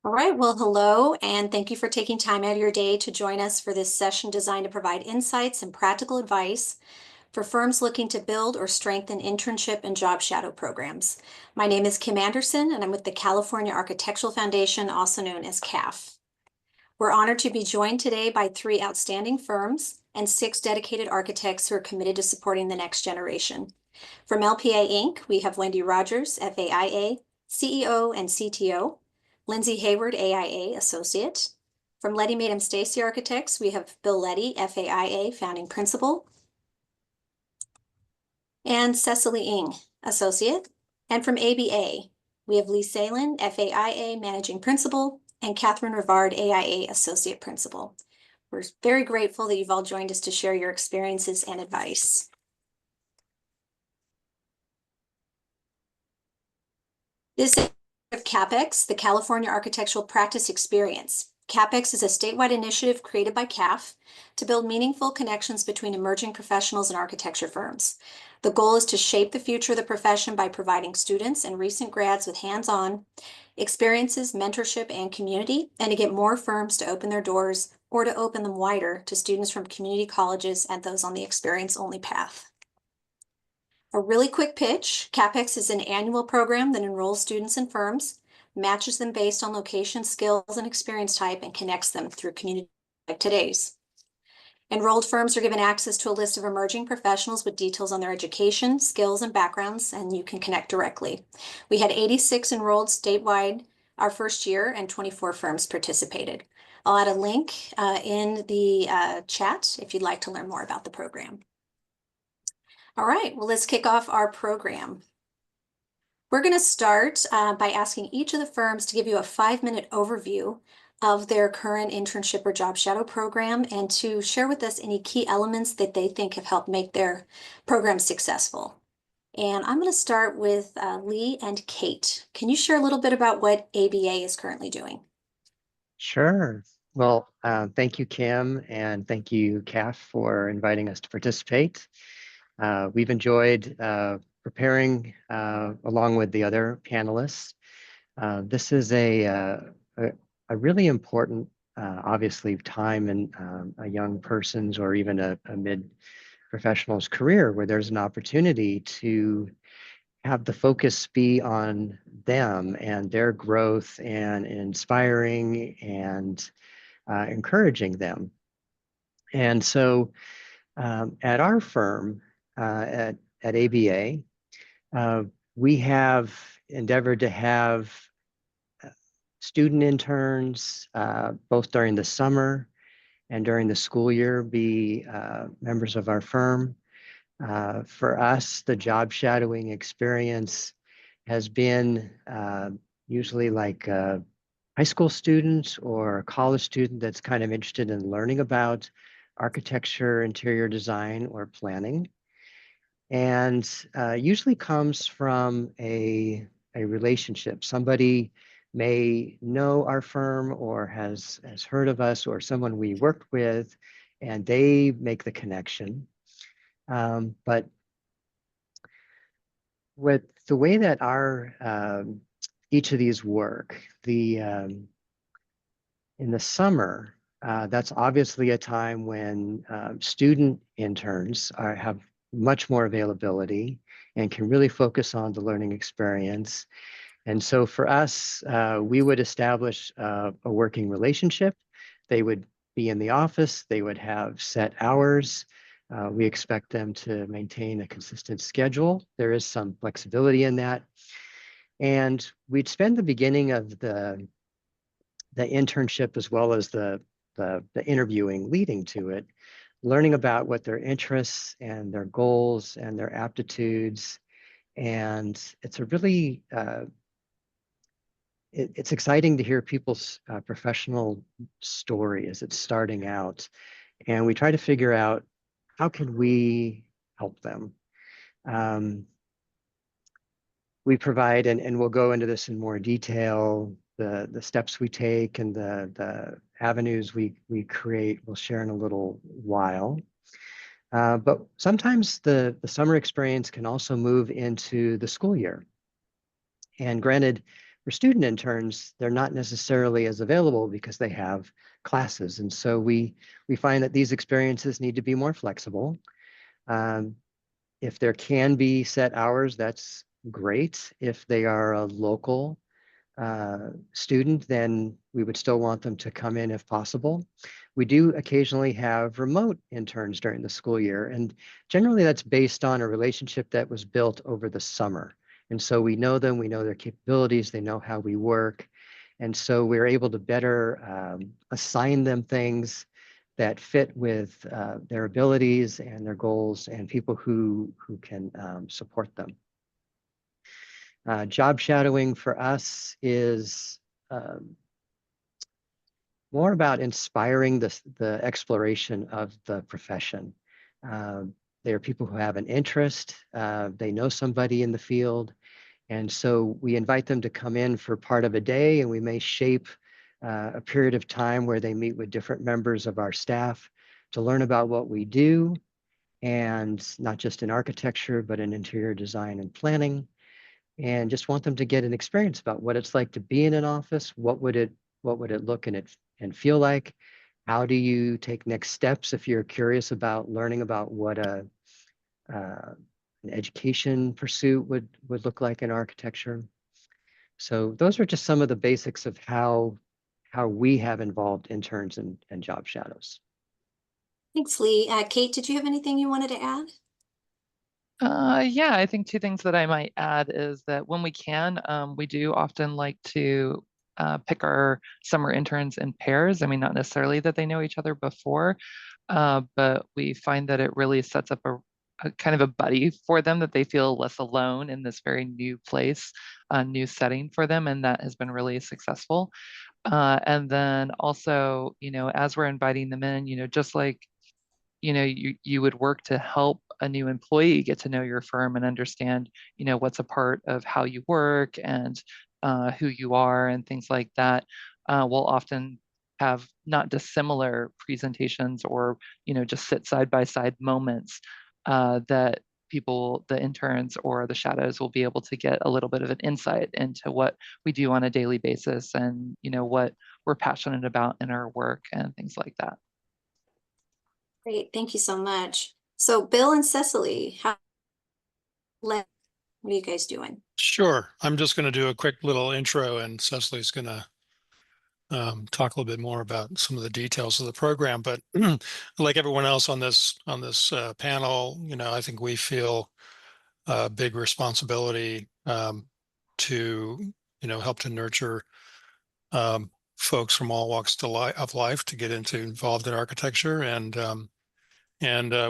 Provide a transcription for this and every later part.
All right, well, hello, and thank you for taking time out of your day to join us for this session designed to provide insights and practical advice for firms looking to build or strengthen internship and job shadow programs. My name is Kim Anderson, and I'm with the California Architectural Foundation, also known as CAF. We're honored to be joined today by three outstanding firms and six dedicated architects who are committed to supporting the next generation. From LPA Inc., we have Wendy Rogers, FAIA, CEO and CTO, Lindsay Hayward, AIA Associate. From Letty Madam Stacy Architects, we have Bill Letty, FAIA Founding Principal, and Cecily Ng, Associate. And from ABA, we have Lee Salen, FAIA Managing Principal, and Catherine Rivard, AIA Associate Principal. We're very grateful that you've all joined us to share your experiences and advice. This is of capX, the California Architectural Practice Experience. capX is a statewide initiative created by CAF to build meaningful connections between emerging professionals and architecture firms. The goal is to shape the future of the profession by providing students and recent grads with hands-on experiences, mentorship, and community, and to get more firms to open their doors or to open them wider to students from community colleges and those on the experience-only path. A really quick pitch, capX is an annual program that enrolls students in firms, matches them based on location, skills, and experience type, and connects them through community like today's. Enrolled firms are given access to a list of emerging professionals with details on their education, skills, and backgrounds, and you can connect directly. We had 86 enrolled statewide our first year, and 24 firms participated. I'll add a link in the chat if you'd like to learn more about the program. All right, well, let's kick off our program. We're going to start by asking each of the firms to give you a 5-minute overview of their current internship or job shadow program and to share with us any key elements that they think have helped make their program successful. And I'm going to start with Lee and Kate. Can you share a little bit about what ABA is currently doing? Sure. Well, thank you, Kim, and thank you, CAF, for inviting us to participate. We've enjoyed preparing along with the other panelists. This is a really important, obviously, time in a young person's or even a mid-professional's career where there's an opportunity to have the focus be on them and their growth and inspiring and encouraging them. And so at our firm, at ABA, we have endeavored to have student interns, both during the summer and during the school year, be members of our firm. For us, the job shadowing experience has been usually like a high school student or a college student that's kind of interested in learning about architecture, interior design, or planning. And usually comes from a relationship. Somebody may know our firm or has heard of us, or someone we worked with, and they make the connection. But with the way that our each of these work, in the summer, that's obviously a time when student interns have much more availability and can really focus on the learning experience. And so for us, we would establish a working relationship. They would be in the office, they would have set hours. We expect them to maintain a consistent schedule. There is some flexibility in that. And we'd spend the beginning of the internship as well as the interviewing leading to it, learning about what their interests and their goals and their aptitudes. And it's a really, it's exciting to hear people's professional story as it's starting out. And we try to figure out, how can we help them? We provide, and we'll go into this in more detail, the steps we take and the avenues we create, we'll share in a little while. But sometimes the summer experience can also move into the school year. And granted, For student interns, they're not necessarily as available because they have classes. And so we find that these experiences need to be more flexible. Um, if there can be set hours, that's great. If they are a local student, then we would still want them to come in if possible. We do occasionally have remote interns during the school year, and generally that's based on a relationship that was built over the summer. And so we know them, we know their capabilities, they know how we work. And so we're able to better assign them things that fit with their abilities and their goals and people who can support them. Job shadowing for us is um, more about inspiring the exploration of the profession. They are people who have an interest, they know somebody in the field, and so we invite them to come in for part of a day, and we may shape a period of time where they meet with different members of our staff to learn about what we do, and not just in architecture, but in interior design and planning, and just want them to get an experience about what it's like to be in an office. What would it look and feel like? How do you take next steps if you're curious about learning about what an education pursuit would look like in architecture? So those are just some of the basics of how we have involved interns and job shadows. Thanks, Lee. Kate, did you have anything you wanted to add? Yeah, I think two things that I might add is that when we can, we do often like to pick our summer interns in pairs. I mean, not necessarily that they know each other before, but we find that it really sets up a kind of a buddy for them, that they feel less alone in this very new place, a new setting for them, and that has been really successful. And then also, as we're inviting them in, just like you would work to help a new employee get to know your firm and understand, what's a part of how you work and who you are and things like that. We'll often have not dissimilar presentations or, just sit side by side moments that people, the interns or the shadows, will be able to get a little bit of an insight into what we do on a daily basis and, what we're passionate about in our work and things like that. Great, thank you so much. So Bill and Cecily, what are you guys doing? Sure. I'm just going to do a quick little intro, and Cecily's going to talk a little bit more about some of the details of the program. But like everyone else on this panel, I think we feel a big responsibility to help to nurture folks from all walks of life to get involved in architecture, and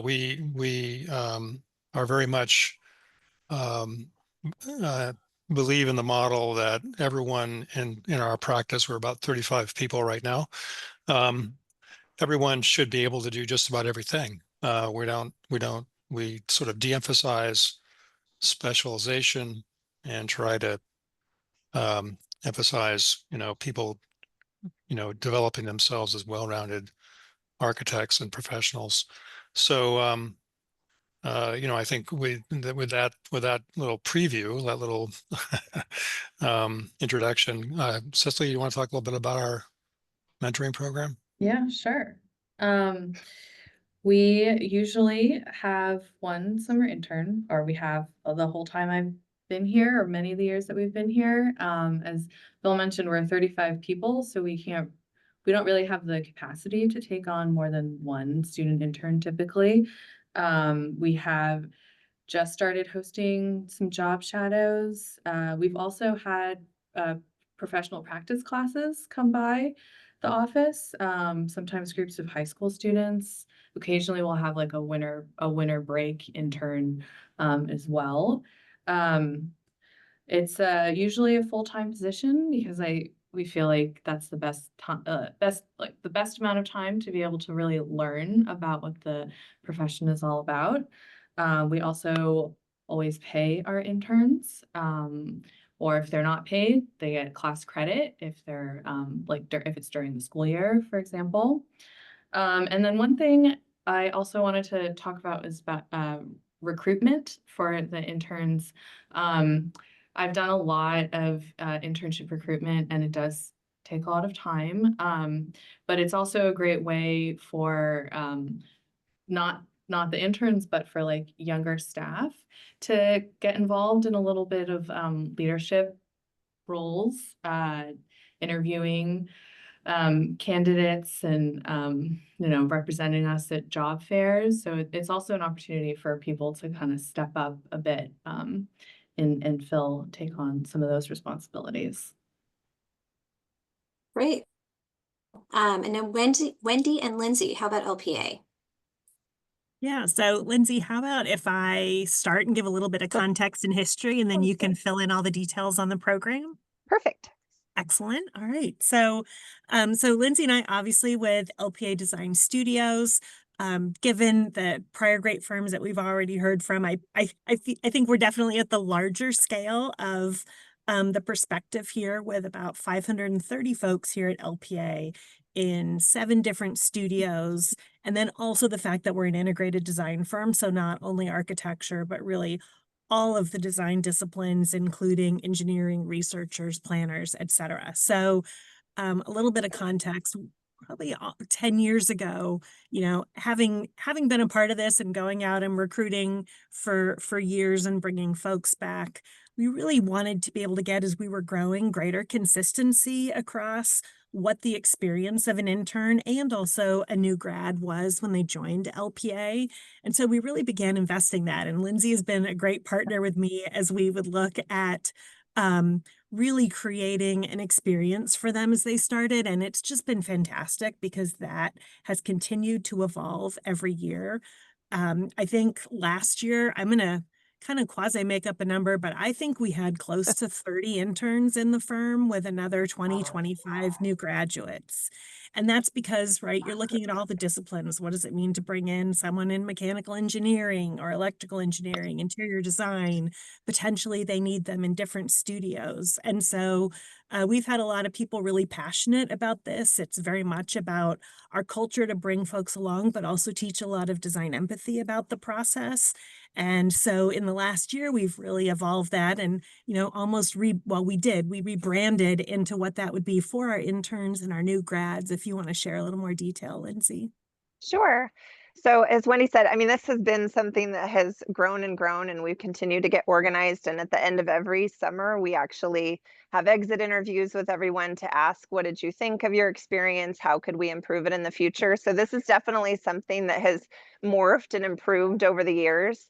we are very much um, uh, believe in the model that everyone in our practice, we're about 35 people right now, everyone should be able to do just about everything. We sort of de-emphasize specialization and try to emphasize, people, developing themselves as well-rounded architects and professionals. So, I think with that little preview, that little introduction, Cecily, you want to talk a little bit about our mentoring program? Yeah, sure. Um, we usually have one summer intern, or we have the whole time I've been here, or many of the years that we've been here. As Bill mentioned, we're 35 people, so we don't really have the capacity to take on more than one student intern typically. We have just started hosting some job shadows. We've also had professional practice classes come by the office. Sometimes groups of high school students. Occasionally, we'll have like a winter break intern as well. Um, it's usually a full-time position because we feel like that's the best amount of time to be able to really learn about what the profession is all about. We also always pay our interns, or if they're not paid, they get class credit if they're if it's during the school year, for example. And then one thing I also wanted to talk about is about recruitment for the interns. I've done a lot of internship recruitment, and it does take a lot of time. But it's also a great way for not the interns, but for like younger staff to get involved in a little bit of leadership roles, interviewing candidates and representing us at job fairs. So it's also an opportunity for people to kind of step up a bit and take on some of those responsibilities. Great. And then Wendy and Lindsay, how about LPA? Yeah, so Lindsay, how about if I start and give a little bit of context and history, and then you can fill in all the details on the program? Perfect. Excellent. All right. So, so Lindsay and I, obviously with LPA Design Studios, given the prior great firms that we've already heard from, I think we're definitely at the larger scale of the perspective here, with about 530 folks here at LPA in 7 different studios. And then also the fact that we're an integrated design firm. So not only architecture, but really all of the design disciplines, including engineering, researchers, planners, etc. So a little bit of context, probably 10 years ago, having been a part of this and going out and recruiting for years and bringing folks back, we really wanted to be able to get, as we were growing, greater consistency across what the experience of an intern and also a new grad was when they joined LPA. And so we really began investing that. And Lindsay has been a great partner with me as we would look at really creating an experience for them as they started. And it's just been fantastic because that has continued to evolve every year. I think last year, I'm going to kind of quasi make up a number, but I think we had close to 30 interns in the firm with another 20, 25 new graduates. And that's because, right, you're looking at all the disciplines. What does it mean to bring in someone in mechanical engineering or electrical engineering, interior design? Potentially they need them in different studios. And so we've had a lot of people really passionate about this. It's very much about our culture to bring folks along, but also teach a lot of design empathy about the process. And so in the last year, we've really evolved that and, we rebranded into what that would be for our interns and our new grads. If you want to share a little more detail, Lindsay. Sure. So as Wendy said, I mean, this has been something that has grown and grown, and we've continued to get organized. And at the end of every summer, we actually have exit interviews with everyone to ask, what did you think of your experience? How could we improve it in the future? So this is definitely something that has morphed and improved over the years.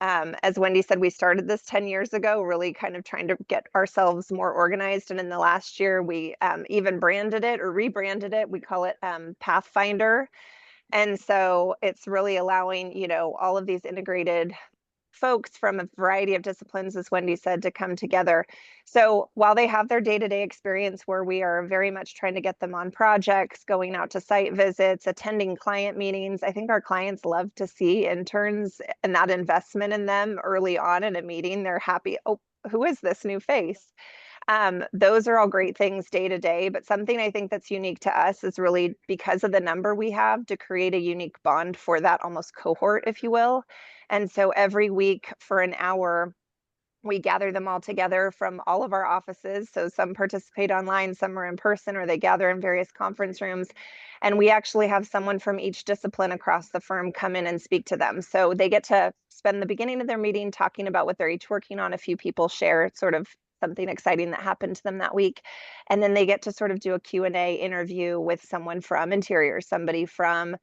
As Wendy said, we started this 10 years ago, really kind of trying to get ourselves more organized. And in the last year, we even branded it or rebranded it. We call it Pathfinder. And so it's really allowing, all of these integrated folks from a variety of disciplines, as Wendy said, to come together. So while they have their day-to-day experience where we are very much trying to get them on projects, going out to site visits, attending client meetings, I think our clients love to see interns and that investment in them early on in a meeting. They're happy, oh, who is this new face? Those are all great things day to day, but something I think that's unique to us is really because of the number we have to create a unique bond for that almost cohort, if you will. And so every week for an hour, we gather them all together from all of our offices. So some participate online, some are in person, or they gather in various conference rooms. And we actually have someone from each discipline across the firm come in and speak to them. So they get to spend the beginning of their meeting talking about what they're each working on. A few people share sort of something exciting that happened to them that week. And then they get to sort of do a Q&A interview with someone from interior, somebody from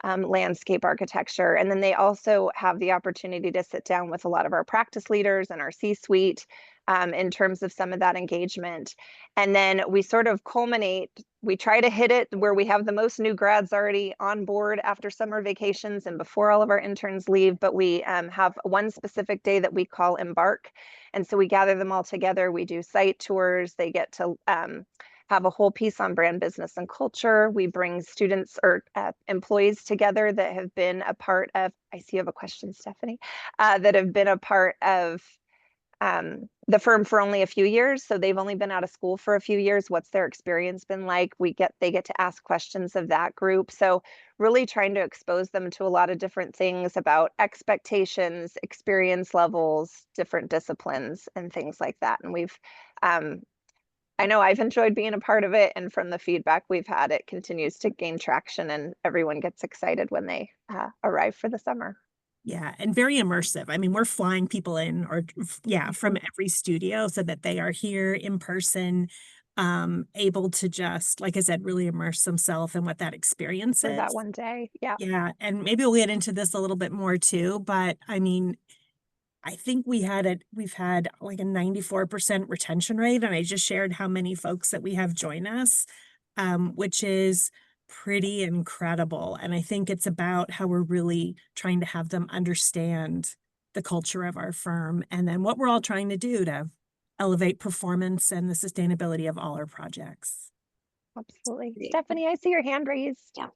landscape architecture. And then they also have the opportunity to sit down with a lot of our practice leaders and our C-suite in terms of some of that engagement. And then we sort of culminate, we try to hit it where we have the most new grads already on board after summer vacations and before all of our interns leave, but we have one specific day that we call Embark. And so we gather them all together, we do site tours, they get to have a whole piece on brand, business, and culture. We bring students or employees together that have been a part of, I see you have a question, Stephanie, that have been a part of the firm for only a few years, so they've only been out of school for a few years. What's their experience been like? They get to ask questions of that group. So really trying to expose them to a lot of different things about expectations, experience levels, different disciplines, and things like that. And we've I know I've enjoyed being a part of it, and from the feedback we've had, it continues to gain traction, and everyone gets excited when they arrive for the summer. Yeah, and very immersive. I mean, we're flying people in from every studio so that they are here in person, able to just, like I said, really immerse themselves in what that experience For that is. one day. Yeah. Yeah, and maybe we'll get into this a little bit more too, but I mean, I think we've had like a 94% retention rate, and I just shared how many folks that we have join us, which is pretty incredible. And I think it's about how we're really trying to have them understand the culture of our firm and then what we're all trying to do to elevate performance and the sustainability of all our projects. Absolutely. Great. Stephanie, I see your hand raised. Yeah.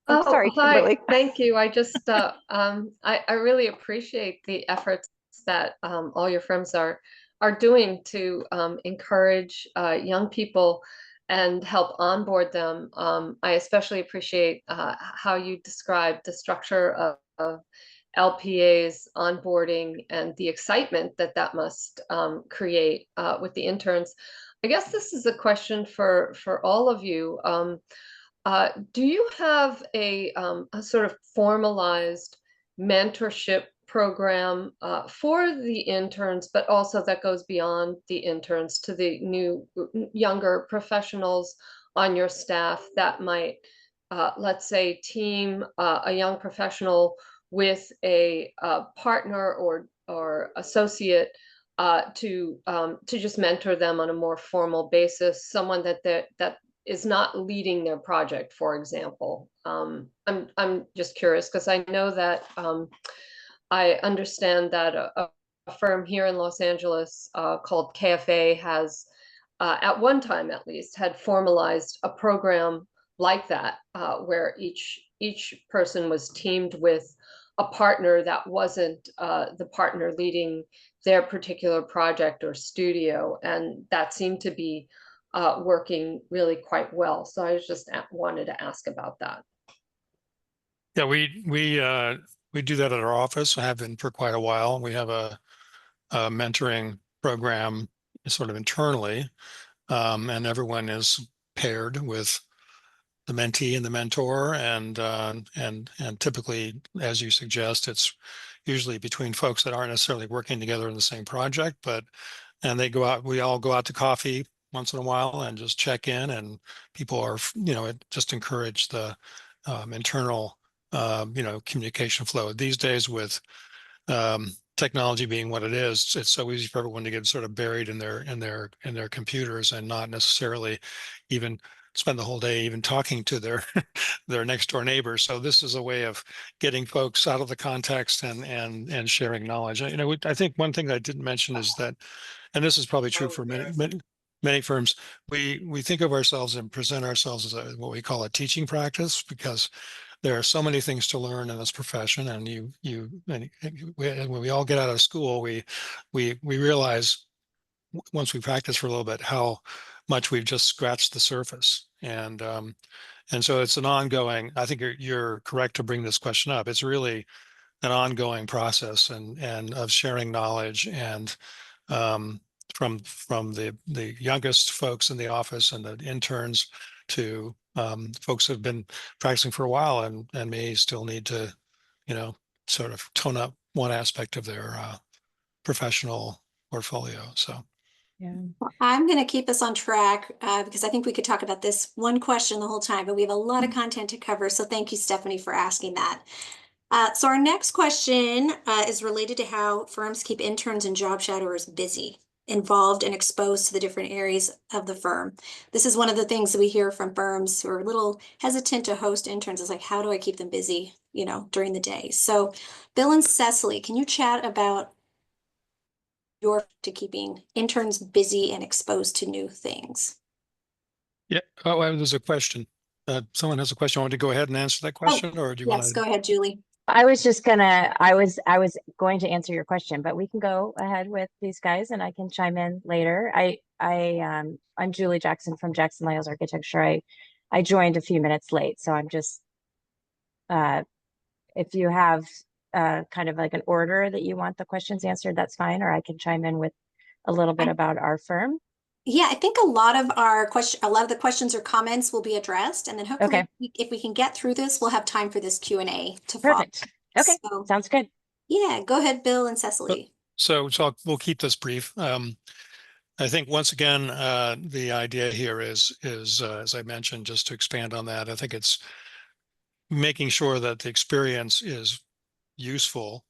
Oh, sorry, hi, Kimberly. thank you. I just, I really appreciate the efforts that all your firms are doing to encourage young people and help onboard them. I especially appreciate how you described the structure of LPA's onboarding and the excitement that that must create with the interns. I guess this is a question for all of you. Do you have a sort of formalized mentorship program for the interns, but also that goes beyond the interns to the new younger professionals on your staff that might, let's say, team a young professional with a partner or associate to just mentor them on a more formal basis, someone that is not leading their project, for example. I'm just curious because I know that I understand that a firm here in Los Angeles called KFA has, at one time at least, had formalized a program like that, where each person was teamed with a partner that wasn't the partner leading their particular project or studio, and that seemed to be working really quite well. So I just wanted to ask about that. Yeah, we do that at our office. I have been for quite a while. We have a mentoring program sort of internally, and everyone is paired with the mentee and the mentor, and typically, as you suggest, it's usually between folks that aren't necessarily working together in the same project, and they go out. We all go out to coffee once in a while and just check in, and people are, it just encourage the internal, communication flow. These days with technology being what it is, it's so easy for everyone to get sort of buried in their computers and not necessarily even spend the whole day even talking to their their next door neighbor. So this is a way of getting folks out of the context and sharing knowledge. I think one thing that I didn't mention is that, and this is probably true for many firms, we think of ourselves and present ourselves as what we call a teaching practice, because there are so many things to learn in this profession, and when we all get out of school, we realize once we practice for a little bit how much we've just scratched the surface, and so it's an ongoing. I think you're correct to bring this question up. It's really an ongoing process and of sharing knowledge, and from the youngest folks in the office and the interns to folks who have been practicing for a while and may still need to, sort of tone up one aspect of their professional portfolio. So. Yeah. Well, I'm going to keep us on track because I think we could talk about this one question the whole time, but we have a lot of content to cover. So thank you, Stephanie, for asking that. So our next question is related to how firms keep interns and job shadowers busy, involved, and exposed to the different areas of the firm. This is one of the things that we hear from firms who are a little hesitant to host interns. Is like, how do I keep them busy, during the day? So Bill and Cecily, can you chat about to keeping interns busy and exposed to new things? Yeah. Oh, there's a question. Someone has a question. I want to go ahead and answer that question, or do you want Yes, to? go ahead, Julie. I was just gonna, I was going to answer your question, but we can go ahead with these guys and I can chime in later. I'm Julie Jackson from Jackson Lales Architecture. I joined a few minutes late, so I'm just, uh, if you have, kind of like an order that you want the questions answered, that's fine, or I can chime in with a little bit about our firm. Yeah, I think a lot of a lot of the questions or comments will be addressed, and then hopefully, Okay. if we can get through this, we'll have time for this Q&A to follow. Perfect. Okay, So, sounds good. yeah, go ahead, Bill and Cecily. So we'll keep this brief. I think once again, the idea here is as I mentioned, just to expand on that, I think it's making sure that the experience is useful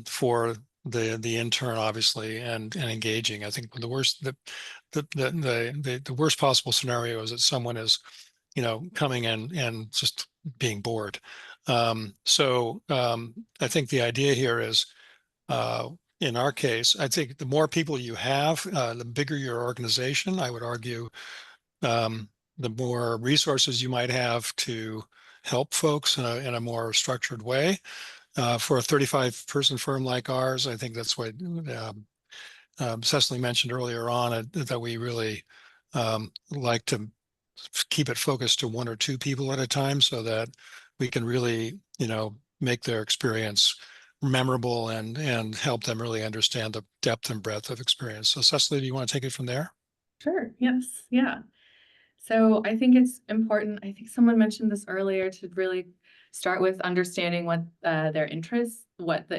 for the intern, obviously, and engaging. I think the worst possible scenario is that someone is, coming in and just being bored. I think the idea here is, in our case, I think the more people you have, the bigger your organization, I would argue, the more resources you might have to help folks in a more structured way. For a 35-person firm like ours, I think that's what Cecily mentioned earlier on, that we really like to keep it focused to 1 or 2 people at a time, so that we can really, make their experience memorable and help them really understand the depth and breadth of experience. So Cecily, do you want to take it from there? Sure. Yes. Yeah. So I think it's important. I think someone mentioned this earlier, to really start with understanding what their interests, what the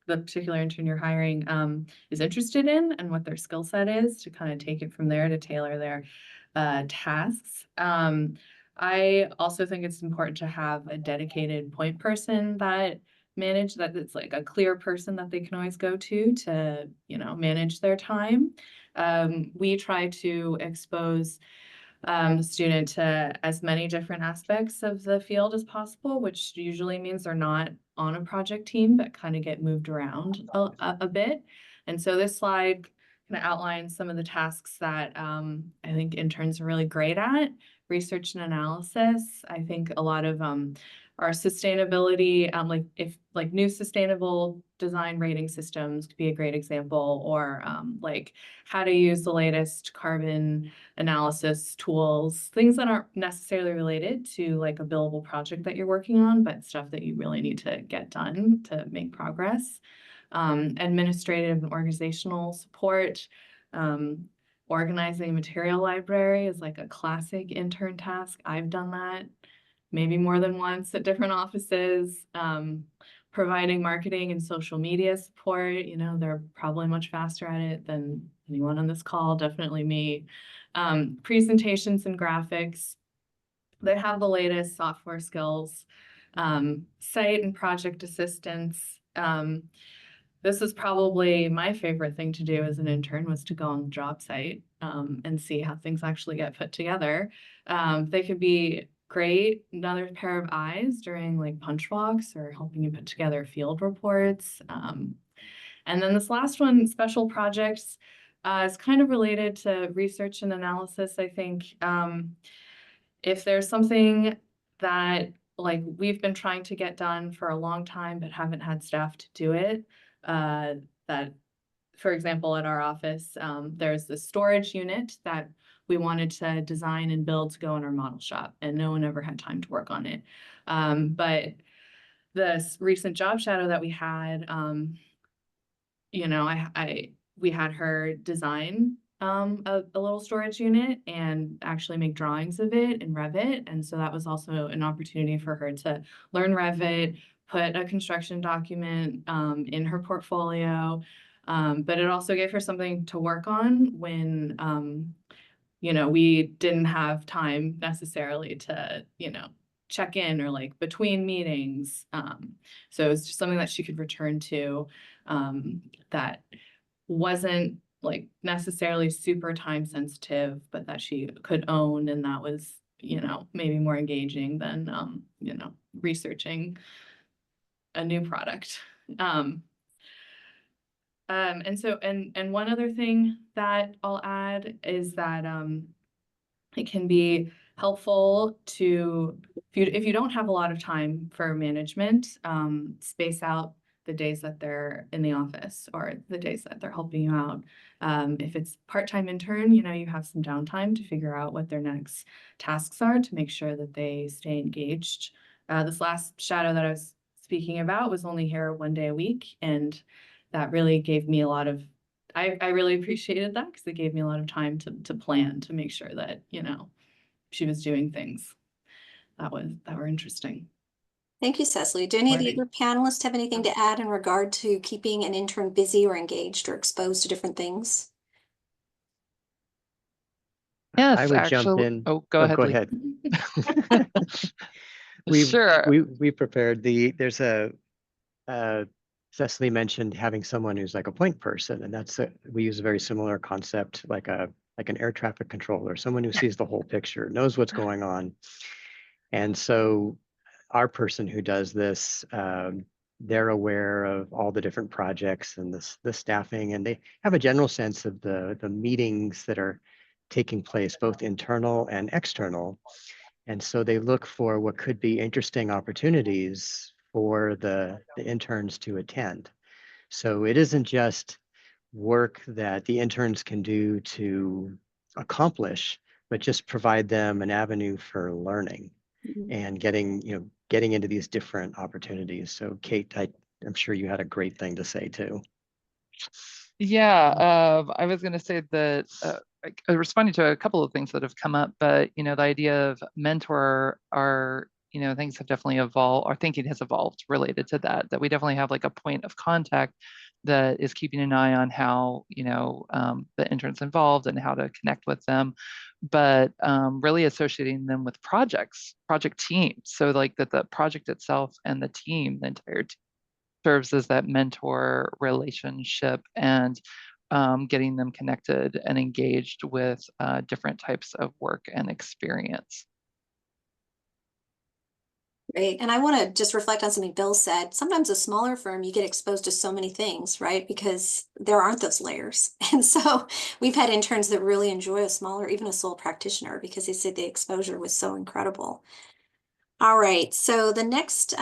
particular intern you're hiring is interested in, and what their skill set is, to kind of take it from there to tailor their tasks. I also think it's important to have a dedicated point person that that it's like a clear person that they can always go to manage their time. We try to expose the student to as many different aspects of the field as possible, which usually means they're not on a project team, but kind of get moved around a bit. And so this slide kind of outlines some of the tasks that I think interns are really great at. Research and analysis. I think a lot of our sustainability, like new sustainable design rating systems could be a great example, or like how to use the latest carbon analysis tools, things that aren't necessarily related to like a billable project that you're working on, but stuff that you really need to get done to make progress. Administrative and organizational support. Organizing a material library is like a classic intern task. I've done that maybe more than once at different offices. Providing marketing and social media support, they're probably much faster at it than anyone on this call, definitely me. Presentations and graphics. They have the latest software skills. Site and project assistance. This is probably my favorite thing to do as an intern, was to go on the job site and see how things actually get put together. They could be great, another pair of eyes during like punch walks or helping you put together field reports. And then this last one, special projects, is kind of related to research and analysis, I think. If there's something that like we've been trying to get done for a long time but haven't had staff to do it, that, for example, at our office, there's the storage unit that we wanted to design and build to go in our model shop, and no one ever had time to work on it. But this recent job shadow that we had, we had her design a little storage unit and actually make drawings of it in Revit. And so that was also an opportunity for her to learn Revit, put a construction document in her portfolio. But it also gave her something to work on when, we didn't have time necessarily to, check in, or like between meetings. So it was just something that she could return to that wasn't like necessarily super time sensitive, but that she could own. And that was, maybe more engaging than, researching a new product. And one other thing that I'll add is that it can be helpful to, if you don't have a lot of time for management, space out the days that they're in the office or the days that they're helping you out. If it's part-time intern, you know, you have some downtime to figure out what their next tasks are to make sure that they stay engaged. This last shadow that I was speaking about was only here 1 day a week, and that really gave me a lot of, I really appreciated that because it gave me a lot of time to plan, to make sure that, you know, she was doing things that were interesting. Thank you, Cecily. Do any of the Right. other panelists have anything to add in regard to keeping an intern busy or engaged or exposed to different things? Yes, I would jump actually. in. Oh, go Oh, ahead, go Lee. ahead. Sure. We prepared there's Cecily mentioned having someone who's like a point person, and we use a very similar concept, like an air traffic controller, someone who sees the whole picture, knows what's going on. And so our person who does this, they're aware of all the different projects and the staffing, and they have a general sense of the meetings that are taking place, both internal and external. And so they look for what could be interesting opportunities for the interns to attend. So it isn't just work that the interns can do to accomplish, but just provide them an avenue for learning and getting into these different opportunities. So Kate, I'm sure you had a great thing to say too. Yeah, I was going to say that responding to a couple of things that have come up, but you know, the idea of mentor are, you know, things have definitely evolved. Our thinking has evolved related to that. That we definitely have like a point of contact that is keeping an eye on how, you know, the interns involved and how to connect with them, but really associating them with project teams. So like that the project itself and the team, the entire team, serves as that mentor relationship and getting them connected and engaged with different types of work and experience. Great. And I want to just reflect on something Bill said. Sometimes a smaller firm, you get exposed to so many things, right? Because there aren't those layers. And so we've had interns that really enjoy a smaller, even a sole practitioner, because they said the exposure was so incredible. All right. So the next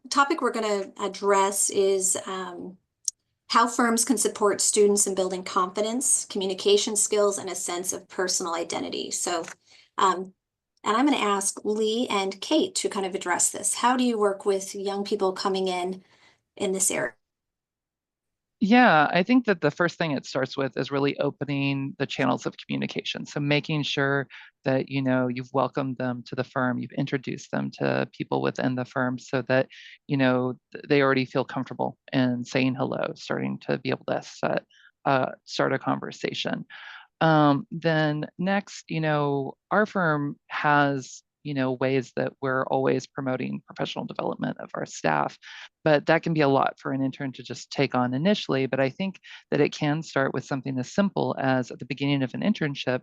topic we're going to address is how firms can support students in building confidence, communication skills, and a sense of personal identity. So, and I'm going to ask Lee and Kate to kind of address this. How do you work with young people coming in this area? Yeah, I think that the first thing it starts with is really opening the channels of communication. So making sure that, you know, you've welcomed them to the firm, you've introduced them to people within the firm so that, you know, they already feel comfortable in saying hello, starting to be able to start a conversation. Then next, you know, our firm has, you know, ways that we're always promoting professional development of our staff, but that can be a lot for an intern to just take on initially. But I think that it can start with something as simple as at the beginning of an internship,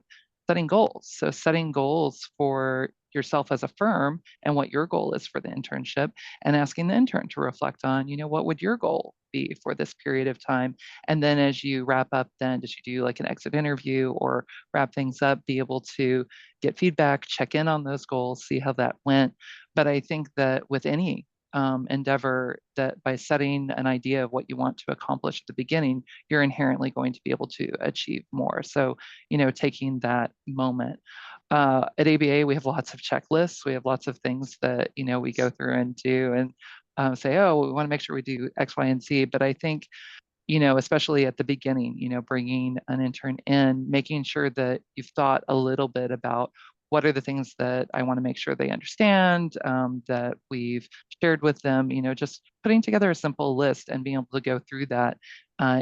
setting goals. So setting goals for yourself as a firm and what your goal is for the internship, and asking the intern to reflect on, you know, what would your goal be for this period of time? And then as you wrap up, then as you do like an exit interview or wrap things up, be able to get feedback, check in on those goals, see how that went. But I think that with any endeavor, that by setting an idea of what you want to accomplish at the beginning, you're inherently going to be able to achieve more. So, you know, taking that moment. At ABA, we have lots of checklists. We have lots of things that, you know, we go through and do and say, oh, we want to make sure we do X, Y, and Z. But I think, you know, especially at the beginning, you know, bringing an intern in, making sure that you've thought a little bit about what are the things that I want to make sure they understand, that we've shared with them, you know, just putting together a simple list and being able to go through that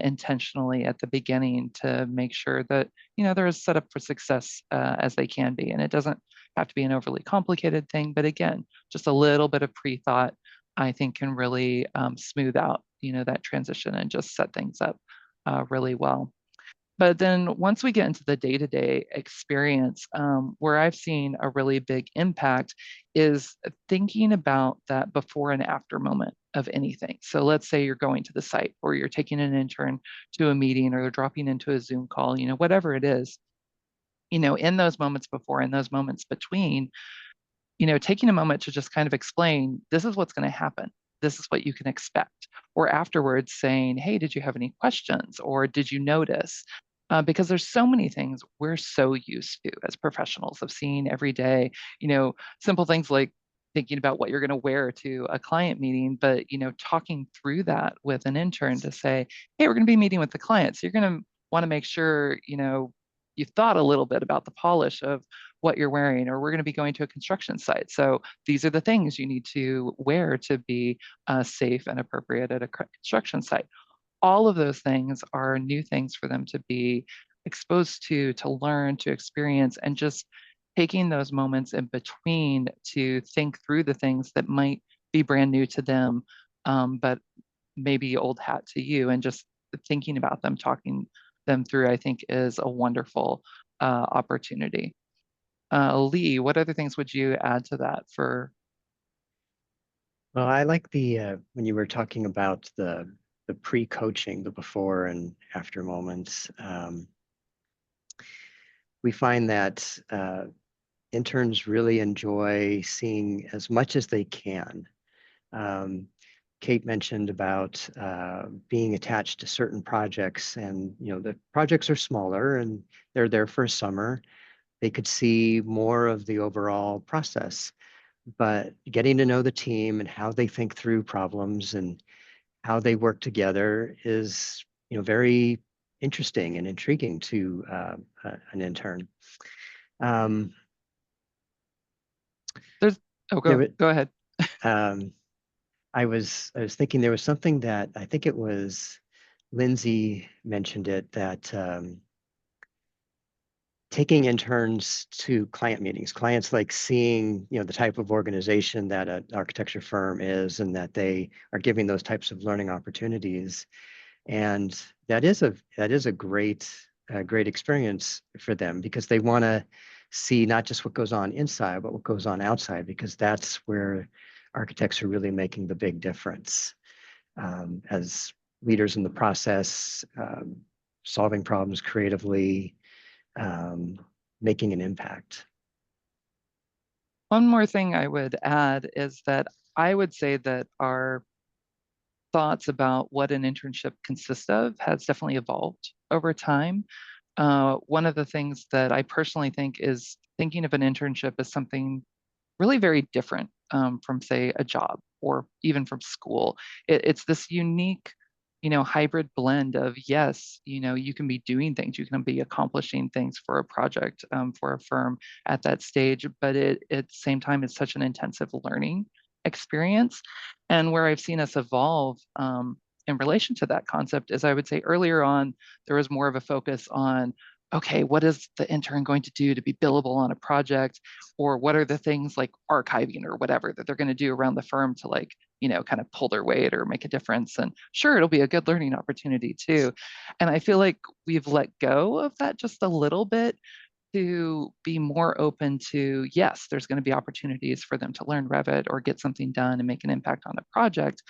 intentionally at the beginning to make sure that, you know, they're as set up for success as they can be. And it doesn't have to be an overly complicated thing, but again, just a little bit of pre-thought, I think can really smooth out, you know, that transition and just set things up really well. But then once we get into the day-to-day experience, where I've seen a really big impact is thinking about that before and after moment of anything. So let's say you're going to the site or you're taking an intern to a meeting or they're dropping into a Zoom call, you know, whatever it is. in those moments before and those moments between, taking a moment to just kind of explain, this is what's going to happen. This is what you can expect. Or afterwards saying, hey, did you have any questions? Or did you notice? Because there's so many things we're so used to as professionals of seeing every day, simple things like thinking about what you're going to wear to a client meeting, but, talking through that with an intern to say, hey, we're going to be meeting with the client. So you're going to want to make sure, you've thought a little bit about the polish of what you're wearing, or we're going to be going to a construction site. So these are the things you need to wear to be safe and appropriate at a construction site. All of those things are new things for them to be exposed to learn, to experience, and just taking those moments in between to think through the things that might be brand new to them, but maybe old hat to you, and just thinking about them, talking them through, I think is a wonderful opportunity. Lee, what other things would you add to that for? Well, I like the when you were talking about the pre-coaching, the before and after moments. We find that interns really enjoy seeing as much as they can. Kate mentioned about being attached to certain projects, and the projects are smaller and they're there for a summer. They could see more of the overall process, but getting to know the team and how they think through problems and how they work together is very interesting and intriguing to an intern. There's go ahead. I was thinking there was something that I think it was Lindsay mentioned it, that taking interns to client meetings, clients like seeing the type of organization that an architecture firm is, and that they are giving those types of learning opportunities. And that is a great experience for them, because they want to see not just what goes on inside, but what goes on outside, because that's where architects are really making the big difference as leaders in the process, solving problems creatively, making an impact. One more thing I would add is that I would say that our thoughts about what an internship consists of has definitely evolved over time. One of the things that I personally think is thinking of an internship as something really very different from, say, a job or even from school. It's this unique, hybrid blend of, yes, you can be doing things, you can be accomplishing things for a project, for a firm at that stage, but at the same time, it's such an intensive learning experience. And where I've seen us evolve in relation to that concept is, I would say earlier on, there was more of a focus on, okay, what is the intern going to do to be billable on a project? Or what are the things like archiving or whatever that they're going to do around the firm to, like, kind of pull their weight or make a difference? And sure, it'll be a good learning opportunity too. And I feel like we've let go of that just a little bit to be more open to, yes, there's going to be opportunities for them to learn Revit or get something done and make an impact on a project,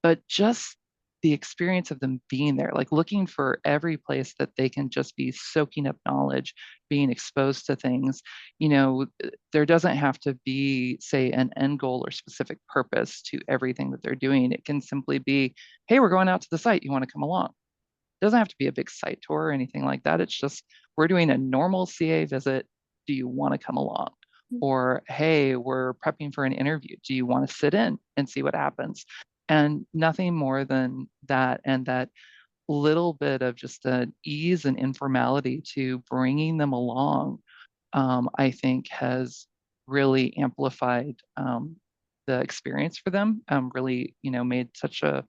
but just the experience of them being there, like looking for every place that they can just be soaking up knowledge, being exposed to things. There doesn't have to be, say, an end goal or specific purpose to everything that they're doing. It can simply be, hey, we're going out to the site, you want to come along? It doesn't have to be a big site tour or anything like that. It's just, we're doing a normal CA visit, do you want to come along? Or, hey, we're prepping for an interview, do you want to sit in and see what happens? And nothing more than that. And that little bit of just an ease and informality to bringing them along, I think has really amplified the experience for them, really, made such a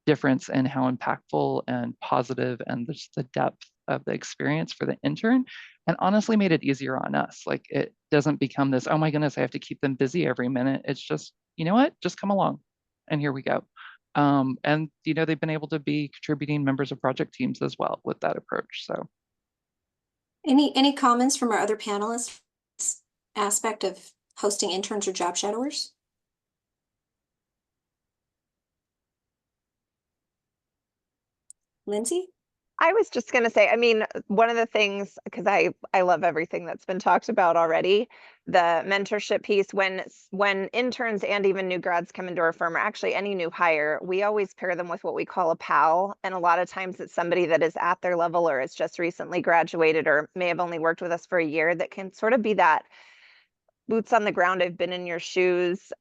difference in how impactful and positive and just the depth of the experience for the intern, and honestly made it easier on us. Like, it doesn't become this, oh my goodness, I have to keep them busy every minute. It's just, you know what, just come along and here we go. And they've been able to be contributing members of project teams as well with that approach. So Any comments from our other panelists aspect of hosting interns or job shadowers? Lindsay? I was just going to say, I mean, one of the things, because I love everything that's been talked about already, the mentorship piece, when interns and even new grads come into our firm, or actually any new hire, we always pair them with what we call a pal. And a lot of times it's somebody that is at their level or has just recently graduated or may have only worked with us for a year that can sort of be that boots on the ground, I've been in your shoes,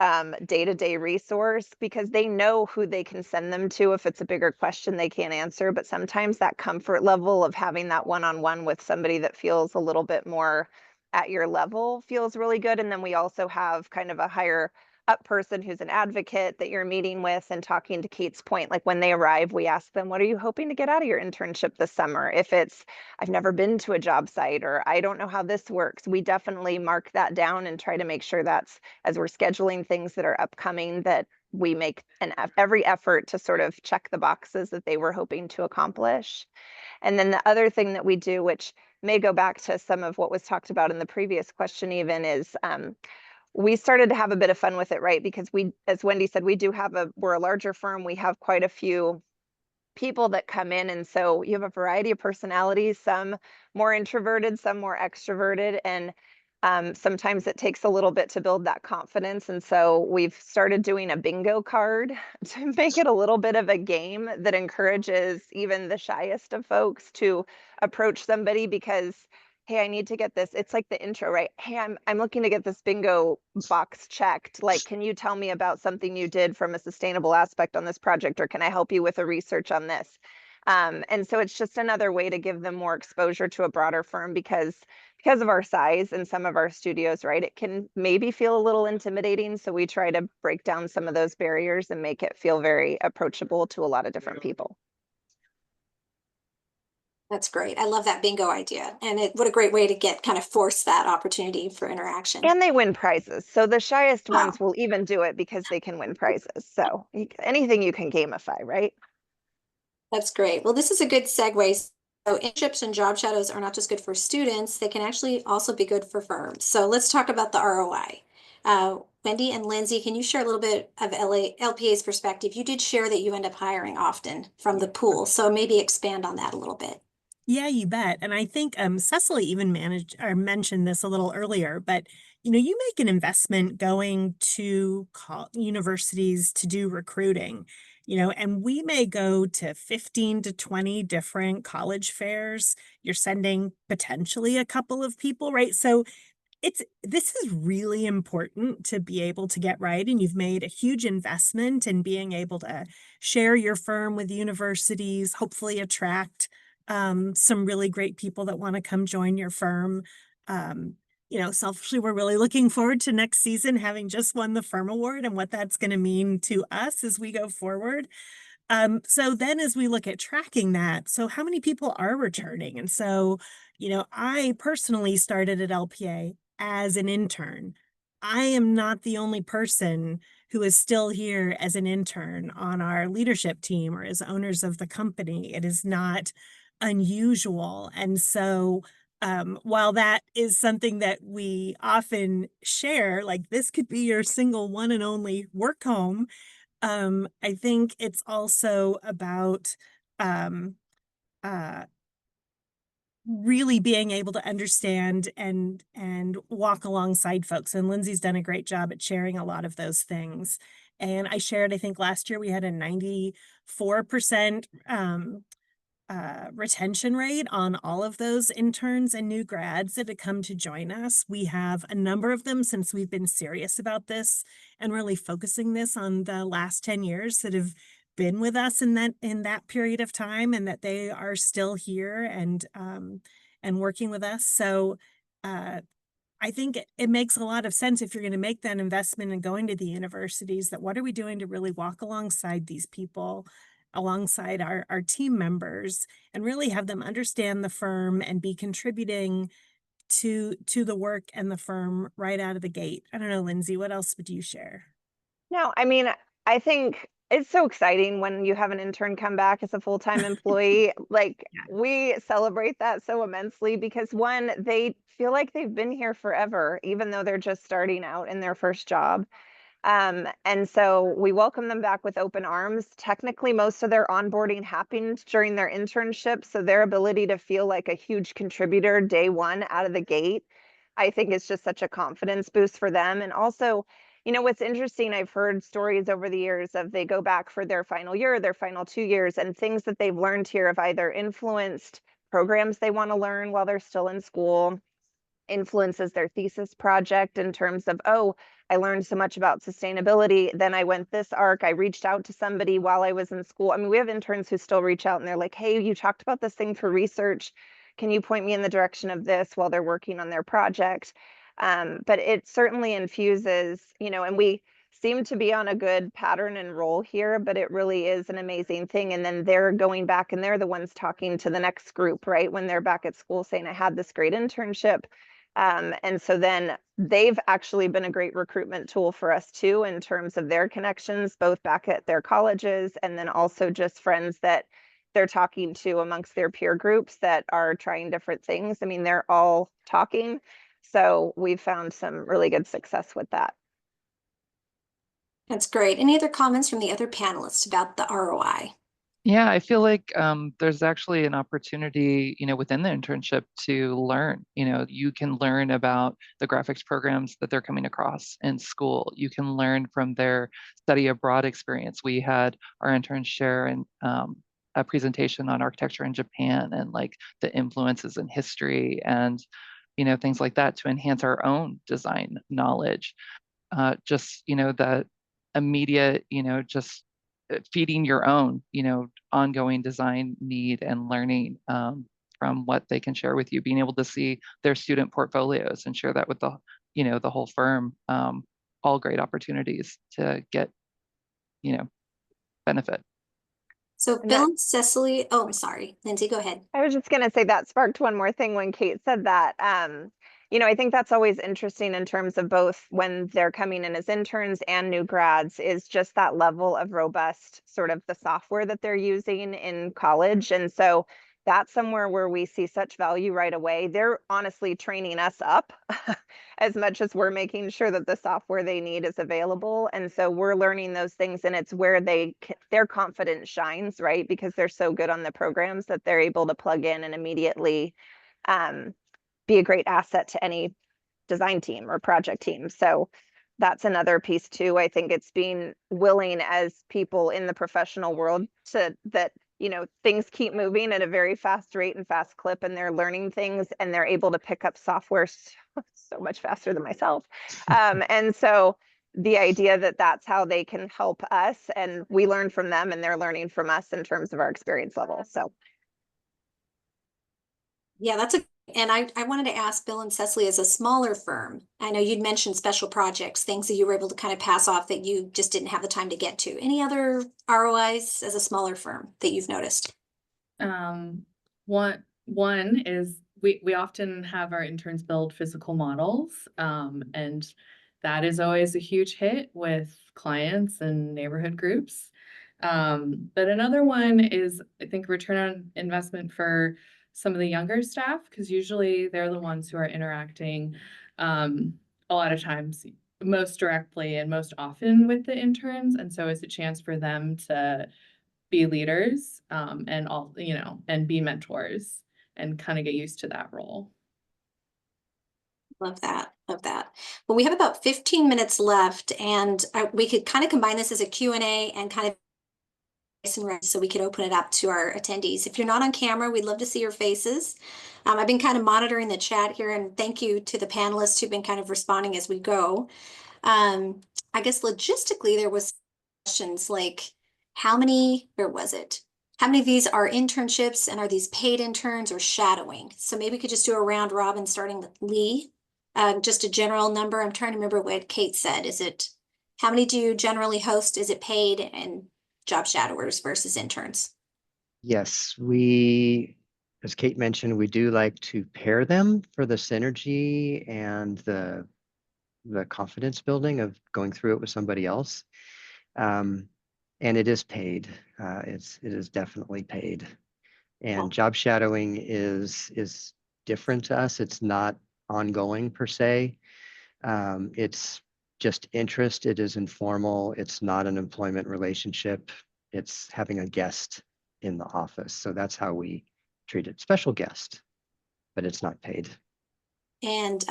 day-to-day resource, because they know who they can send them to if it's a bigger question they can't answer. But sometimes that comfort level of having that one-on-one with somebody that feels a little bit more at your level feels really good. And then we also have kind of a higher up person who's an advocate that you're meeting with and talking to Kate's point. Like when they arrive, we ask them, what are you hoping to get out of your internship this summer? If it's, I've never been to a job site, or I don't know how this works, we definitely mark that down and try to make sure that's, as we're scheduling things that are upcoming, that we make every effort to sort of check the boxes that they were hoping to accomplish. And then the other thing that we do, which may go back to some of what was talked about in the previous question even, is we started to have a bit of fun with it, right? Because we, as Wendy said, we're a larger firm. We have quite a few people that come in. And so you have a variety of personalities, some more introverted, some more extroverted. And sometimes it takes a little bit to build that confidence. And so we've started doing a bingo card to make it a little bit of a game that encourages even the shyest of folks to approach somebody because, hey, I need to get this. It's like the intro, right? Hey, I'm looking to get this bingo box checked. Like, can you tell me about something you did from a sustainable aspect on this project, or can I help you with a research on this? And so it's just another way to give them more exposure to a broader firm because of our size and some of our studios, right? It can maybe feel a little intimidating. So we try to break down some of those barriers and make it feel very approachable to a lot of different people. That's great. I love that bingo idea. And what a great way to kind of force that opportunity for interaction. And they win prizes. So the shyest Wow. ones will even do it because they can win prizes. So anything you can gamify, right? That's great. Well, this is a good segue. So internships and job shadows are not just good for students, they can actually also be good for firms. So let's talk about the ROI. Wendy and Lindsay, can you share a little bit of LPA's perspective? You did share that you end up hiring often from the pool. So maybe expand on that a little bit. Yeah, you bet. And I think Cecily even mentioned this a little earlier, but you make an investment going to universities to do recruiting, and we may go to 15 to 20 different college fairs. You're sending potentially a couple of people, right? So this is really important to be able to get right. And you've made a huge investment in being able to share your firm with universities, hopefully attract some really great people that want to come join your firm. Selfishly, we're really looking forward to next season having just won the firm award and what that's going to mean to us as we go forward. So then as we look at tracking that, so how many people are returning? And so, I personally started at LPA as an intern. I am not the only person who is still here as an intern on our leadership team or as owners of the company. It is not unusual. And so while that is something that we often share, like this could be your single one and only work home, I think it's also about um, uh, really being able to understand and walk alongside folks. And Lindsay's done a great job at sharing a lot of those things. And I shared, I think last year we had a 94% retention rate on all of those interns and new grads that had come to join us. We have a number of them since we've been serious about this and really focusing this on the last 10 years that have been with us in that period of time, and that they are still here and working with us. So I think it makes a lot of sense if you're going to make that investment in going to the universities, that what are we doing to really walk alongside these people, alongside our team members, and really have them understand the firm and be contributing to the work and the firm right out of the gate. I don't know, Lindsay, what else would you share? No, I mean, I think it's so exciting when you have an intern come back as a full-time employee. Like we celebrate that so immensely because one, they feel like they've been here forever, even though they're just starting out in their first job. And so we welcome them back with open arms. Technically, most of their onboarding happened during their internship, so their ability to feel like a huge contributor day one out of the gate, I think is just such a confidence boost for them. And also, you know, what's interesting, I've heard stories over the years of they go back for their final year, their final 2 years, and things that they've learned here have either influenced programs they want to learn while they're still in school, influences their thesis project in terms of, oh, I learned so much about sustainability. Then I went this arc. I reached out to somebody while I was in school. I mean, we have interns who still reach out and they're like, hey, you talked about this thing for research. Can you point me in the direction of this while they're working on their project? But it certainly infuses, you know, and we seem to be on a good pattern and roll here, but it really is an amazing thing. And then they're going back and they're the ones talking to the next group, right? When they're back at school saying, I had this great internship. And so then they've actually been a great recruitment tool for us too, in terms of their connections, both back at their colleges and then also just friends that they're talking to amongst their peer groups that are trying different things. I mean, they're all talking. So we've found some really good success with that. That's great. Any other comments from the other panelists about the ROI? Yeah, I feel like there's actually an opportunity, you know, within the internship to learn. You know, you can learn about the graphics programs that they're coming across in school. You can learn from their study abroad experience. We had our interns share a presentation on architecture in Japan and like the influences in history and, you know, things like that to enhance our own design knowledge. Just, you know, that immediate, you know, just feeding your own, you know, ongoing design need and learning from what they can share with you, being able to see their student portfolios and share that with the, you know, the whole firm, all great opportunities to get, you know, benefit. So And Bill that- and Cecily, oh, I'm sorry, Lindsay, go ahead. I was just going to say that sparked one more thing when Kate said that. You know, I think that's always interesting in terms of both when they're coming in as interns and new grads, is just that level of robust sort of the software that they're using in college. And so that's somewhere where we see such value right away. They're honestly training us up as much as we're making sure that the software they need is available. And so we're learning those things, and it's where their confidence shines, right? Because they're so good on the programs that they're able to plug in and immediately be a great asset to any design team or project team. So that's another piece too. I think it's being willing as people in the professional world to that, you know, things keep moving at a very fast rate and fast clip, and they're learning things and they're able to pick up software so much faster than myself. And so the idea that that's how they can help us and we learn from them and they're learning from us in terms of our experience level. So Yeah, and I wanted to ask Bill and Cecily, as a smaller firm, I know you'd mentioned special projects, things that you were able to kind of pass off that you just didn't have the time to get to. Any other ROIs as a smaller firm that you've noticed? One is we often have our interns build physical models, and that is always a huge hit with clients and neighborhood groups. But another one is, I think, return on investment for some of the younger staff, because usually they're the ones who are interacting a lot of times most directly and most often with the interns. And so it's a chance for them to be leaders and all, you know, and be mentors and kind of get used to that role. Love that. Love that. Well, we have about 15 minutes left, and we could kind of combine this as a Q&A and kind of so we could open it up to our attendees. If you're not on camera, we'd love to see your faces. I've been kind of monitoring the chat here, and thank you to the panelists who've been kind of responding as we go. I guess logistically, there was questions like, where was it? How many of these are internships, and are these paid interns or shadowing? So maybe we could just do a round robin starting with Lee. Just a general number. I'm trying to remember what Kate said. How many do you generally host? Is it paid and job shadowers versus interns? Yes, as Kate mentioned, we do like to pair them for the synergy and the confidence building of going through it with somebody else. And it is paid. It is definitely paid. And job shadowing is different to us. It's not ongoing per se. It's just interest. It is informal. It's not an employment relationship. It's having a guest in the office. So that's how we treat it. Special guest, but it's not paid. And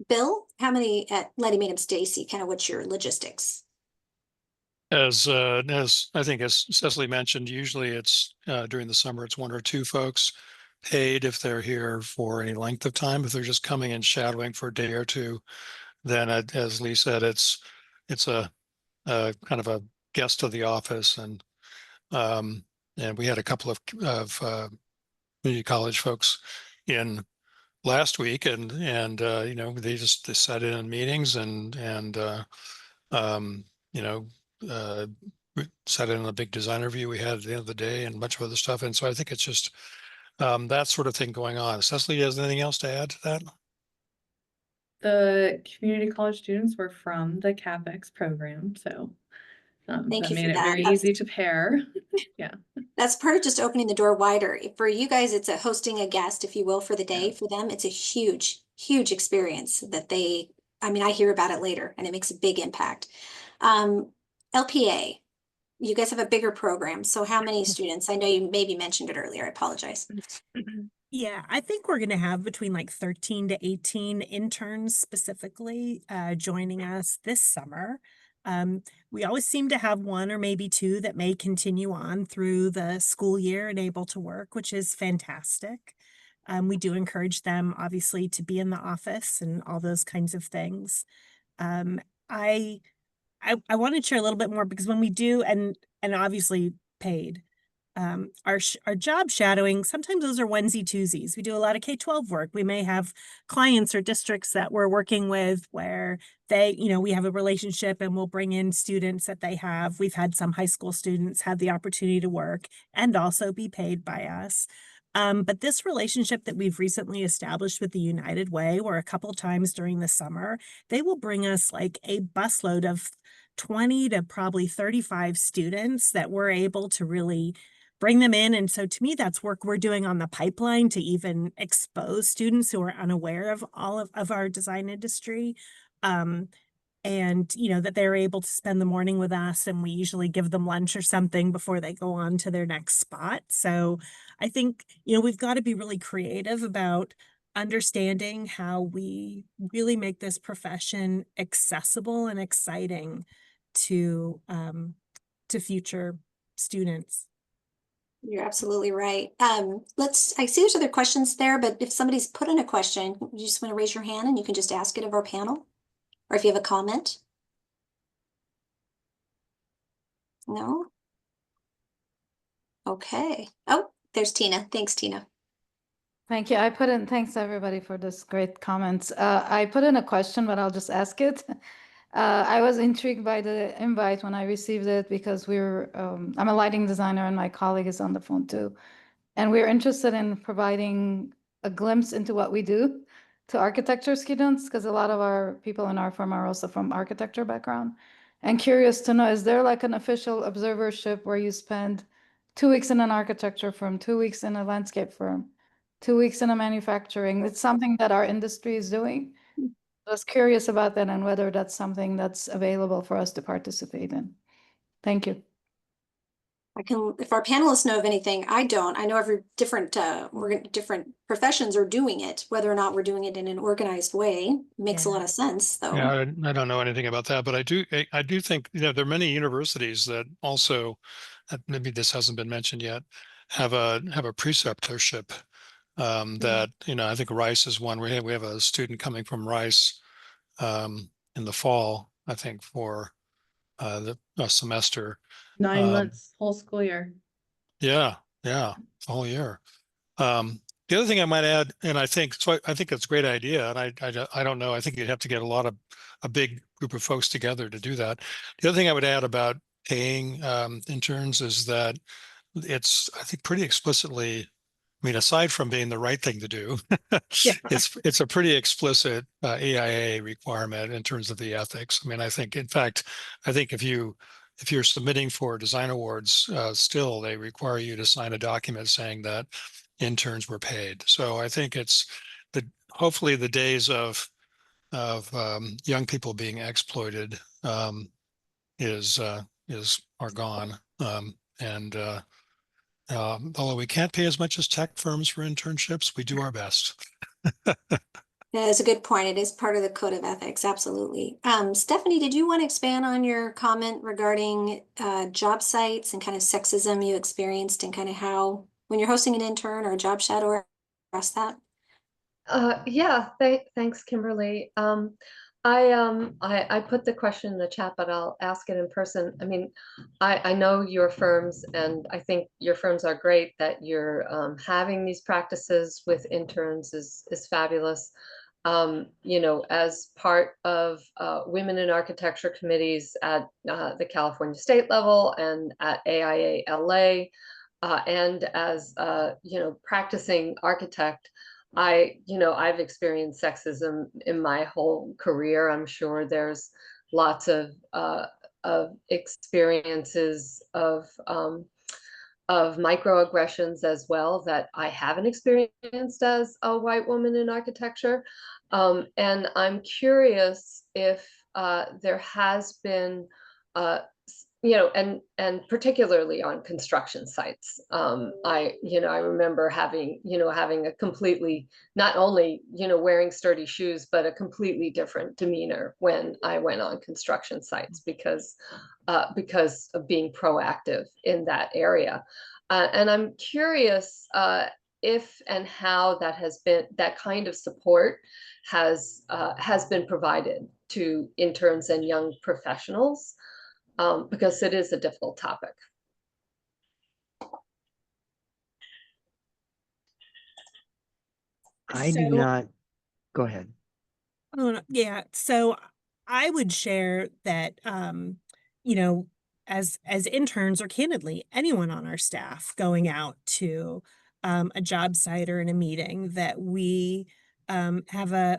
Bill, how many at Letty Meet 'em Stacy? Kind of what's your logistics? As I think as Cecily mentioned, usually it's during the summer, it's 1 or 2 folks paid if they're here for any length of time. If they're just coming and shadowing for a day or two, then as Lee said, it's a kind of a guest of the office, and we had a couple of community college folks in last week, and you know, they sat in meetings and you know, we sat in on a big design review we had at the end of the day and a bunch of other stuff. And so I think it's just that sort of thing going on. Cecily, has anything else to add to that? The community college students were from the capX program, so Thank that you for made it that. very easy to pair. Yeah. That's part of just opening the door wider. For you guys, it's a hosting a guest, if you will, for the day. Yeah. For them, it's a huge, huge experience that they, I mean, I hear about it later and it makes a big impact. LPA, you guys have a bigger program. So how many students? I know you maybe mentioned it earlier. I apologize. Yeah, I think we're going to have between like 13 to 18 interns specifically joining us this summer. We always seem to have 1 or maybe 2 that may continue on through the school year and able to work, which is fantastic. We do encourage them, obviously, to be in the office and all those kinds of things. Um, I, I want to share a little bit more because when we do, and obviously paid, our job shadowing, sometimes those are onesie twosies. We do a lot of K-12 work. We may have clients or districts that we're working with where they, you know, we have a relationship and we'll bring in students that they have. We've had some high school students have the opportunity to work and also be paid by us. But this relationship that we've recently established with the United Way, where a couple times during the summer, they will bring us like a busload of 20 to probably 35 students that we're able to really bring them in. And so to me, that's work we're doing on the pipeline to even expose students who are unaware of all of our design industry. And you know, that they're able to spend the morning with us, and we usually give them lunch or something before they go on to their next spot. So I think, you know, we've got to be really creative about understanding how we really make this profession accessible and exciting to future students. You're absolutely right. I see there's other questions there, but if somebody's put in a question, you just want to raise your hand and you can just ask it of our panel. Or if you have a comment. No? Okay. Oh, there's Tina. Thanks, Tina. Thank you. Thanks everybody for this great comments. I put in a question, but I'll just ask it. I was intrigued by the invite when I received it because I'm a lighting designer and my colleague is on the phone too. And we're interested in providing a glimpse into what we do to architecture students, because a lot of our people in our firm are also from architecture background. And curious to know, is there like an official observership where you spend 2 weeks in an architecture firm, 2 weeks in a landscape firm, 2 weeks in a manufacturing? It's something that our industry is doing. I was curious about that and whether that's something that's available for us to participate in. Thank you. If our panelists know of anything, I don't. I know every different professions are doing it. Whether or not we're doing it in an organized way makes a lot of sense, though. Yeah, I don't know anything about that, but I do think, you know, there are many universities that also, maybe this hasn't been mentioned yet, have a preceptorship. That, you know, I think Rice is one. We have a student coming from Rice in the fall, I think, for the semester. 9 months, whole school year. Yeah, the whole year. The other thing I might add, and I think it's a great idea, and I don't know, I think you'd have to get a big group of folks together to do that. The other thing I would add about paying interns is that it's, I think, pretty explicitly, I mean, aside from being the right thing to do, it's a pretty explicit AIA requirement in terms of the ethics. I mean, I think if you're submitting for design awards, still they require you to sign a document saying that interns were paid. So I think hopefully the days of of young people being exploited are gone. Although we can't pay as much as tech firms for internships, we do our best. That is a good point. It is part of the code of ethics, absolutely. Stephanie, did you want to expand on your comment regarding job sites and kind of sexism you experienced and kind of how, when you're hosting an intern or a job shadow, address that? Yeah, thanks, Kimberly. I put the question in the chat, but I'll ask it in person. I mean, I know your firms, and I think your firms are great. That you're having these practices with interns is fabulous. You know, as part of women in architecture committees at the California state level and at AIA LA, and as you know, practicing architect. I've experienced sexism in my whole career. I'm sure there's lots of experiences of microaggressions as well that I haven't experienced as a white woman in architecture. And I'm curious if there has been and particularly on construction sites. I remember having a completely, not only, wearing sturdy shoes, but a completely different demeanor when I went on construction sites because of being proactive in that area. And I'm curious if and how that kind of support has been provided to interns and young professionals. Because it is a difficult topic. I do not. Go ahead. Yeah. So I would share that, as interns or candidly, anyone on our staff going out to a job site or in a meeting, that we have a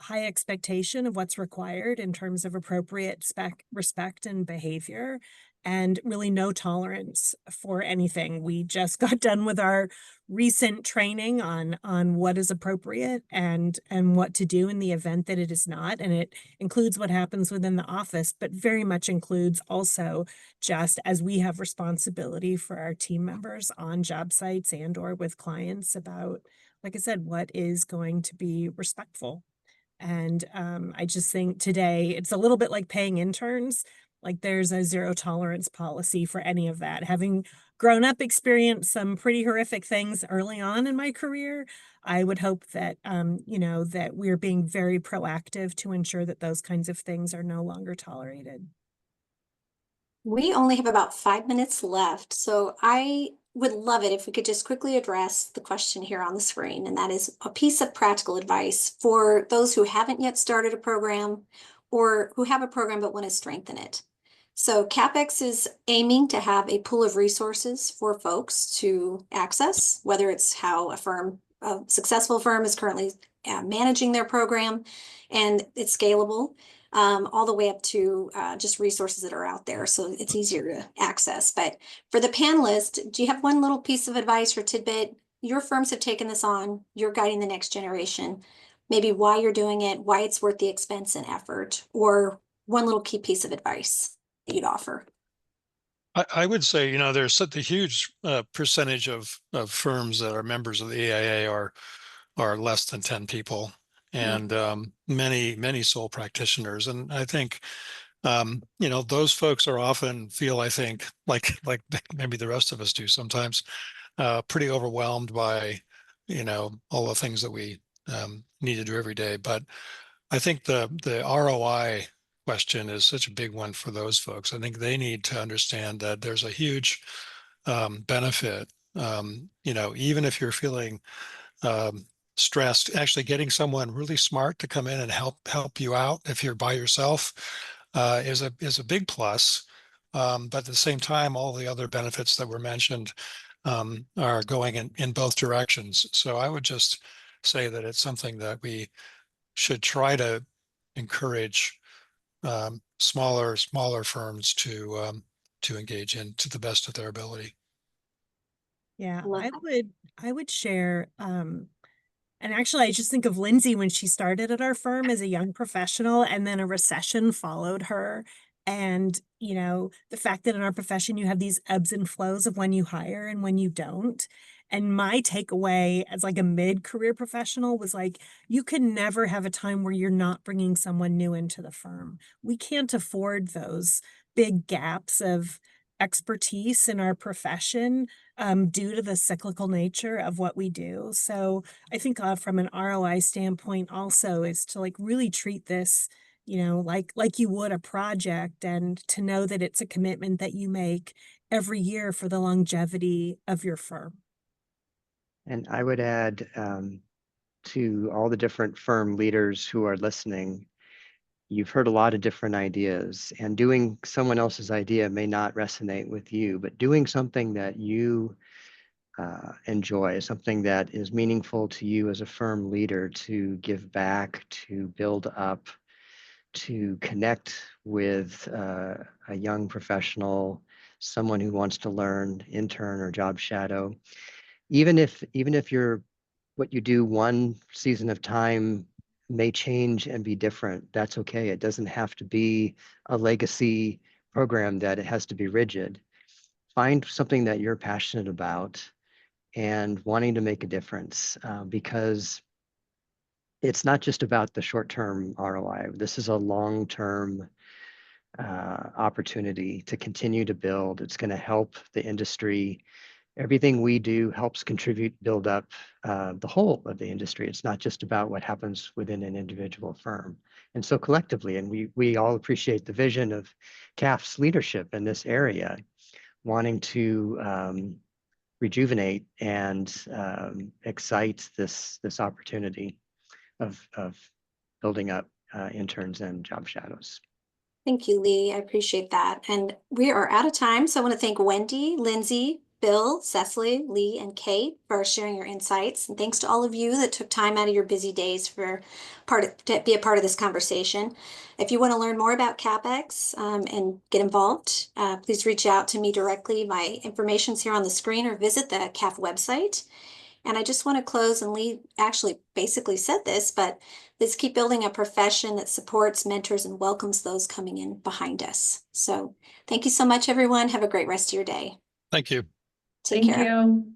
high expectation of what's required in terms of appropriate respect and behavior, and really no tolerance for anything. We just got done with our recent training on what is appropriate and what to do in the event that it is not, and it includes what happens within the office, but very much includes also just as we have responsibility for our team members on job sites and or with clients about, like I said, what is going to be respectful. And I just think today it's a little bit like paying interns. Like there's a zero tolerance policy for any of that. Having grown up, experienced some pretty horrific things early on in my career, I would hope that, that we're being very proactive to ensure that those kinds of things are no longer tolerated. We only have about 5 minutes left, so I would love it if we could just quickly address the question here on the screen, and that is a piece of practical advice for those who haven't yet started a program or who have a program but want to strengthen it. So capX is aiming to have a pool of resources for folks to access, whether it's how a successful firm is currently managing their program and it's scalable, all the way up to just resources that are out there, so it's easier to access. But for the panelists, do you have one little piece of advice or tidbit? Your firms have taken this on, you're guiding the next generation, maybe why you're doing it, why it's worth the expense and effort, or one little key piece of advice that you'd offer. I would say, there's such a huge percentage of firms that are members of the AIA are less than 10 people, and many sole practitioners. And I think, those folks are often feel, I think, like maybe the rest of us do sometimes, pretty overwhelmed by, all the things that we need to do every day. But I think the ROI question is such a big one for those folks. I think they need to understand that there's a huge benefit. Even if you're feeling stressed, actually getting someone really smart to come in and help you out if you're by yourself is a big plus. But at the same time, all the other benefits that were mentioned are going in both directions. So I would just say that it's something that we should try to encourage smaller firms to engage in to the best of their ability. Yeah, Love I would share, and And actually, I just think of Lindsay when she started at our firm as a young professional, and then a recession followed her. And, you know, the fact that in our profession you have these ebbs and flows of when you hire and when you don't. And my takeaway as like a mid-career professional was like, you can never have a time where you're not bringing someone new into the firm. We can't afford those big gaps of expertise in our profession due to the cyclical nature of what we do. So I think from an ROI standpoint also is to like really treat this, you know, like you would a project, and to know that it's a commitment that you make every year for the longevity of your firm. And I would add to all the different firm leaders who are listening, you've heard a lot of different ideas, and doing someone else's idea may not resonate with you, but doing something that you enjoy, something that is meaningful to you as a firm leader, to give back, to build up, to connect with a young professional, someone who wants to learn, intern or job shadow. Even if what you do one season of time may change and be different, that's okay. It doesn't have to be a legacy program that it has to be rigid. Find something that you're passionate about and wanting to make a difference, because it's not just about the short-term ROI. This is a long-term opportunity to continue to build. It's going to help the industry. Everything we do helps contribute, build up the whole of the industry. It's not just about what happens within an individual firm. And so collectively, and we all appreciate the vision of CAF's leadership in this area, wanting to rejuvenate and excite this opportunity of building up interns and job shadows. Thank you, Lee. I appreciate that. And we are out of time. So I want to thank Wendy, Lindsay, Bill, Cecily, Lee, and Kate for sharing your insights. And thanks to all of you that took time out of your busy days to be a part of this conversation. If you want to learn more about CapX and get involved, please reach out to me directly. My information's here on the screen, or visit the CAF website. And I just want to close, and Lee actually basically said this, but let's keep building a profession that supports, mentors, and welcomes those coming in behind us. So thank you so much, everyone. Have a great rest of your day. Thank you. Take Thank care. you.